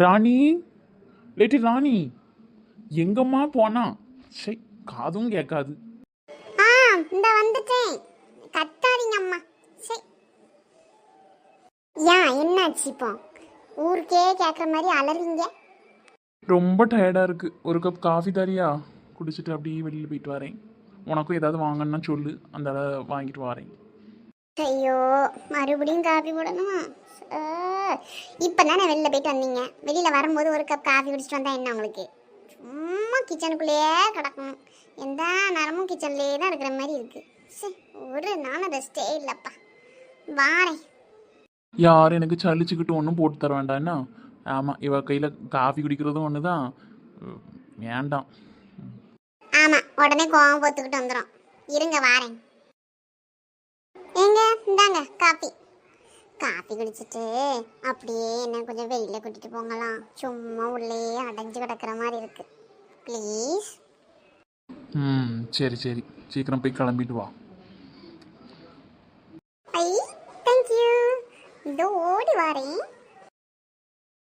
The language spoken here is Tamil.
ராணி, லேட்டி ராணி, எங்கம்மா போனா? சை, காதும் கேட்காது. ஆ, இந்த வந்துட்டேன். கத்தாதீங்க அம்மா. சரி. ஏன் என்னாச்சு இப்போ? ஊருக்கே கேட்குற மாதிரி அலறீங்க. ரொம்ப டயர்டா இருக்கு. ஒரு கப் காஃபி தரியா? குடிச்சிட்டு அப்படியே வெளியில் போயிட்டு வரேன். உனக்கும் ஏதாவது வாங்கணும்னா சொல்லு, அந்த வாங்கிட்டு வரேன். ஐயோ, மறுபடியும் காஃபி போடணுமா? இப்போ தானே வெளில போயிட்டு வந்தீங்க. வெளியில் வரும்போது ஒரு கப் காஃபி குடிச்சிட்டு வந்தா என்ன உங்களுக்கு? சும்மா கிச்சனுக்குள்ளேயே கிடக்கணும். எந்த நேரமும் கிச்சன்லேயே தான் இருக்கிற மாதிரி இருக்கு. சரி, ஒரு நாளும் ரெஸ்டே இல்லைப்பா. வாரேன். யாரும் எனக்கு சலிச்சுக்கிட்டு ஒன்றும் போட்டு தர வேண்டாம்னா. ஆமாம், இவ கையில் காஃபி குடிக்கிறதும் ஒன்று தான். வேண்டாம். ஆமாம், உடனே கோவம் போத்துக்கிட்டு வந்துடும். இருங்க வாரேன். ஏங்க, இந்தாங்க காஃபி. காஃபி குடிச்சிட்டு அப்படியே என்ன கொஞ்சம் வெளியில் கூட்டிகிட்டு போங்களாம். சும்மா உள்ளே அடைஞ்சு கிடக்கிற மாதிரி இருக்கு. ப்ளீஸ். சரி சரி, சீக்கிரம் போய் கிளம்பிட்டு வா. ஐ, தேங்க்யூ. இதோ ஓடி வாரேன்.